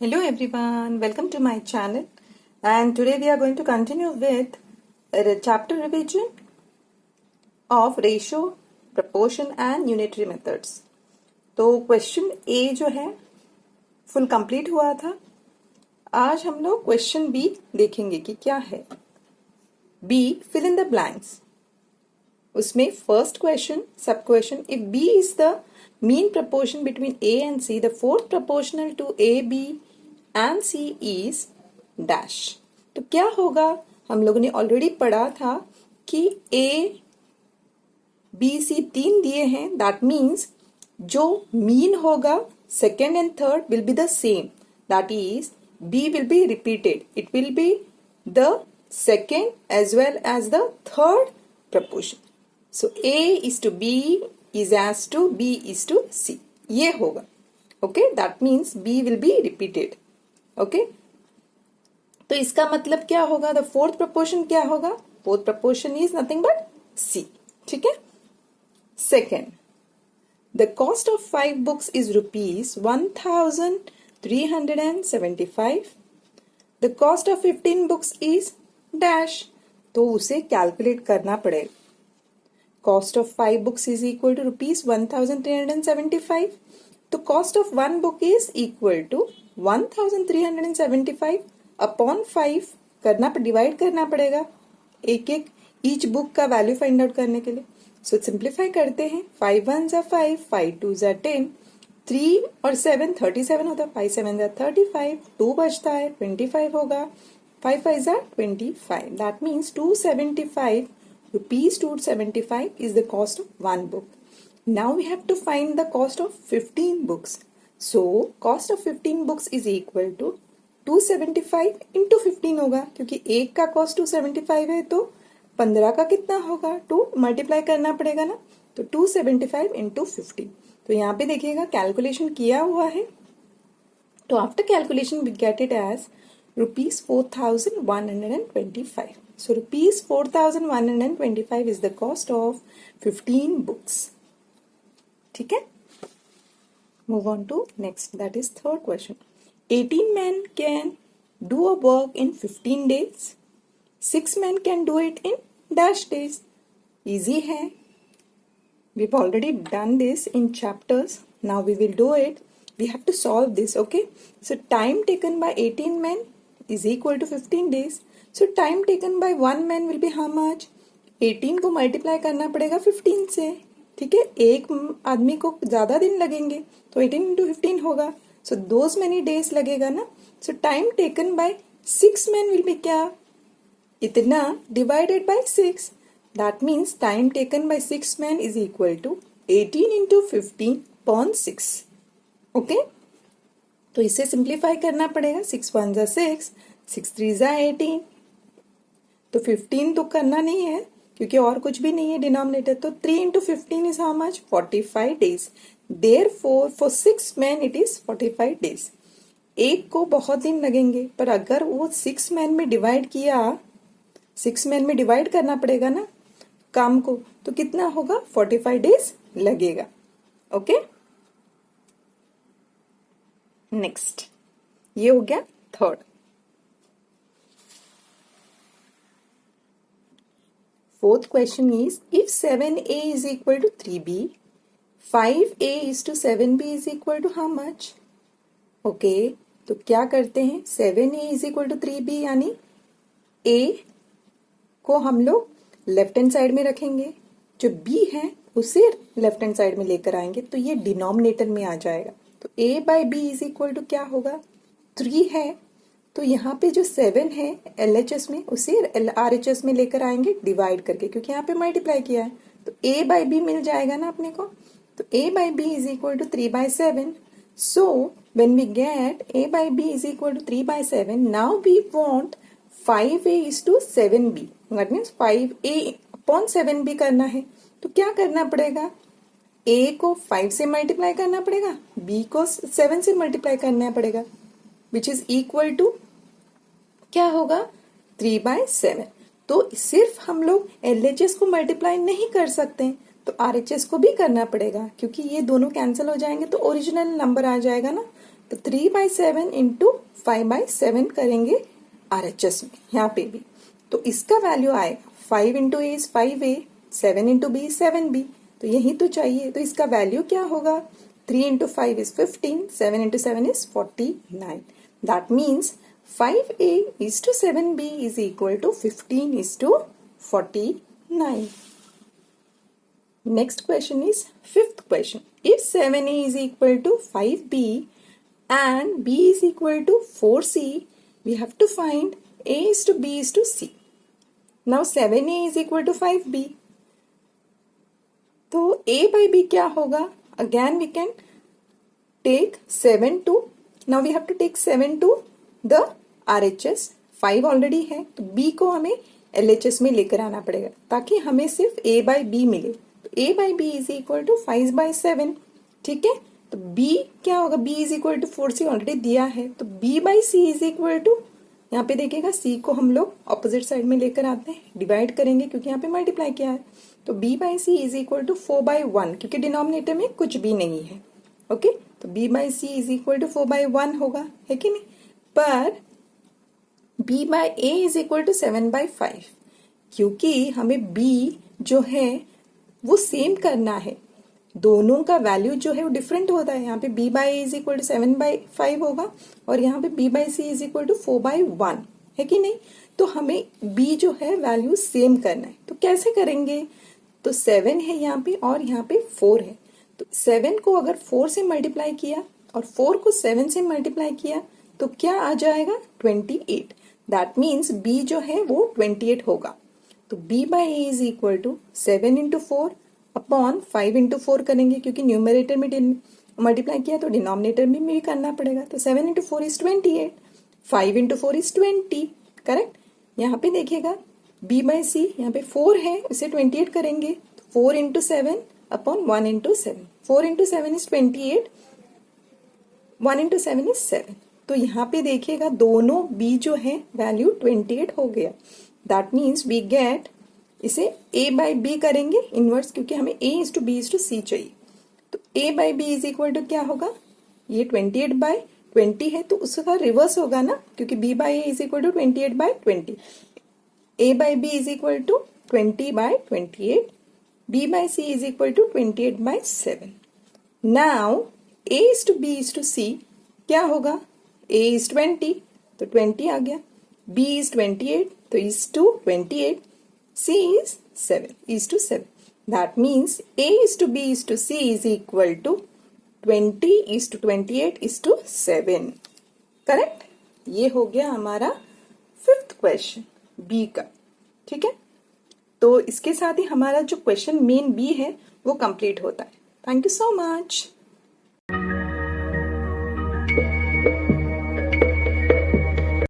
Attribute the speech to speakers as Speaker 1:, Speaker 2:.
Speaker 1: Hello everyone, welcome to my channel, and today we are going to continue with chapter revision of ratio, proportion and unitary methods. तो question ए जो है full complete हुआ था. आज हम लोग question B देखेंगे कि क्या है. B fill in the blanks. उसमें first question sub question, if B is the mean proportion between A and C, the fourth proportional to A, B and C is dash. तो क्या होगा, हम लोगों ने ऑलरेडी पढ़ा था कि A, B, C तीन दिए हैं. दैट मीन्स जो मीन होगा second and third will be the same. That is B will be repeated. It will be the second as well as the third proportion. So A is to B is as to B is to C. ये होगा. Okay, that means B will be repeated. Okay, तो इसका मतलब क्या होगा, the fourth proportion क्या होगा, fourth proportion is nothing but C. ठीक है. Second, the cost of 5 books is rupees 1375. The cost of 15 books is dash. तो उसे कैलकुलेट करना पड़ेगा. Cost of 5 books is equal to rupees 1375. तो cost of 1 book is equal to 1375 upon 5 divide करना पड़ेगा एक एक ईच बुक का वैल्यू फाइंड आउट करने के लिए. सो सिंप्लीफाई करते हैं. 5 1 जा 5, 5 2 जा 10, 3 और 7 37 होता है. 5 7 जा 35, 2 बचता है 25 होगा. 5 5 जा 25. That means 275 rupees 275 is the cost of 1 book. Now we have to find the cost of 15 books. So cost of 15 books is equal to 275 into 15 होगा, क्योंकि एक का कॉस्ट 275 है तो 15 का कितना होगा, 2 मल्टीप्लाई करना पड़ेगा ना. तो 275 into 15. तो यहाँ पे देखिएगा कैलकुलेशन किया हुआ है. तो after calculation we get it as rupees 4125. So rupees 4125 is the cost of 15 books. ठीक है. Move on to next, that is third question. 18 men can do a work in 15 days. 6 men can do it in dash days. Easy है. We've already done this in chapters. Now we will do it. We have to solve this. Okay. So time taken by 18 men is equal to 15 days. So time taken by 1 man will be how much? 18 को multiply करना पड़ेगा 15 से. ठीक है. एक आदमी को ज्यादा दिन लगेंगे तो 18 into 15 होगा. So those many days लगेगा ना. So time taken by 6 men will be क्या, इतना divided by 6. That means time taken by 6 men is equal to 18 into 15 upon 6. Okay. तो इसे सिंप्लीफाई करना पड़ेगा. 6 1 जा 6, 6 3 जा 18. तो 15 तो करना नहीं है क्योंकि और कुछ भी नहीं है डिनोमिनेटर. तो 3 into 15 is how much? 45 days. Therefore for 6 men it is 45 days. एक को बहुत दिन लगेंगे, पर अगर वो 6 men में डिवाइड किया, 6 men में डिवाइड करना पड़ेगा ना काम को, तो कितना होगा? 45 डेज लगेगा. ओके. नेक्स्ट, ये हो गया third. Fourth question is, if 7a is equal to 3b, 5a is to 7b is equal to how much? Okay, तो क्या करते हैं, 7a is equal to 3b यानी a को हम लोग लेफ्ट हैंड साइड में रखेंगे, जो b है उसे लेफ्ट हैंड साइड में लेकर आएंगे तो ये डिनोमिनेटर में आ जाएगा. तो a by b is equal to क्या होगा, 3 है. तो यहाँ पे जो 7 है LHS में उसे RHS में लेकर आएंगे डिवाइड करके, क्योंकि यहाँ पे मल्टीप्लाई किया है. तो a by b मिल जाएगा ना अपने को. तो a by b is equal to 3 by 7. So when we get a by b is equal to 3 by 7, now we want 5a is to 7b. That means 5a upon 7b करना है. तो क्या करना पड़ेगा, a को 5 से multiply करना पड़ेगा, b को 7 से मल्टीप्लाई करना पड़ेगा, विच इज इक्वल टू क्या होगा, 3 by 7. तो सिर्फ हम लोग LHS को मल्टीप्लाई नहीं कर सकते, तो RHS को भी करना पड़ेगा, क्योंकि ये दोनों कैंसिल हो जाएंगे तो ओरिजिनल नंबर आ जाएगा ना. तो 3/7 इंटू 5/7 करेंगे RHS में, यहाँ पे भी। तो इसका वैल्यू आएगा 5 into A is 5A, 7 into B 7B। तो यही तो चाहिए। तो इसका वैल्यू क्या होगा? 3 into 5 is 15, 7 into 7 is 49। That means 5A is to 7B is equal to 15 is to 49. Next question is fifth question. If 7A is equal to 5B and B is equal to 4C, we have to find A is to B is to C. Now 7A is equal to 5B. तो A by B क्या होगा? Again we can take 7 to, now we have to take 7 to the RHS, 5 already है, तो B को हमें LHS में लेकर आना पड़ेगा ताकि हमें सिर्फ A by B मिले। तो A by B is equal to 5/7, ठीक है। तो B क्या होगा? B is equal to 4C already दिया है, तो B by C is equal to, यहाँ पे देखिएगा C को हम लोग ऑपोजिट साइड में लेकर आते हैं, डिवाइड करेंगे क्योंकि यहाँ पे मल्टीप्लाई किया है। तो B by C is equal to 4/1, क्योंकि डिनोमिनेटर में कुछ भी नहीं है। ओके, तो B by C is equal to 4/1 होगा, है कि नहीं? पर B by A is equal to 7/5, क्योंकि हमें B जो है वो सेम करना है। दोनों का वैल्यू जो है वो डिफरेंट होता है। यहाँ पे B by A is equal to 7/5 होगा और यहाँ पे B by C is equal to 4/1, है कि नहीं? तो हमें B जो है वैल्यू सेम करना है। तो कैसे करेंगे? तो 7 है यहाँ पे और यहाँ पे 4 है। तो 7 को अगर 4 से मल्टीप्लाई किया और 4 को 7 से मल्टीप्लाई किया तो क्या आ जाएगा? 28। दैट मीन्स B जो है वो 28 होगा। तो B by A is equal to 7 into 4 upon 5 into 4 करेंगे, क्योंकि न्यूमरेटर में मल्टीप्लाई किया तो डिनोमिनेटर में भी करना पड़ेगा। तो 7 into 4 is 28, 5 into 4 is 20, correct. यहाँ पे देखिएगा B by C, यहाँ पे 4 है, इसे 28 करेंगे। 4 into 7 upon 1 into 7, 4 into 7 is 28, 1 into 7 is 7। तो यहाँ पे देखिएगा दोनों B जो है वैल्यू 28 हो गया। दैट मीन्स वी गेट, इसे A by B करेंगे इनवर्स, क्योंकि हमें A is to B is to C चाहिए। तो A by B is equal to क्या होगा? ये 28/20 है, तो उसका रिवर्स होगा ना, क्योंकि B by A is equal to 28/20। A by B is equal to 20/28, B by C is equal to 28/7। Now A is to B is to C क्या होगा? A is 20, तो 20 आ गया। B is 28, तो is to 28, C is 7, is to 7. That means A is to B is to C is equal to 20 is to 28 is to 7. Correct? ये हो गया हमारा 5th question B का, ठीक है। तो इसके साथ ही हमारा जो क्वेश्चन मेन B है वो कंप्लीट होता है। Thank you so much.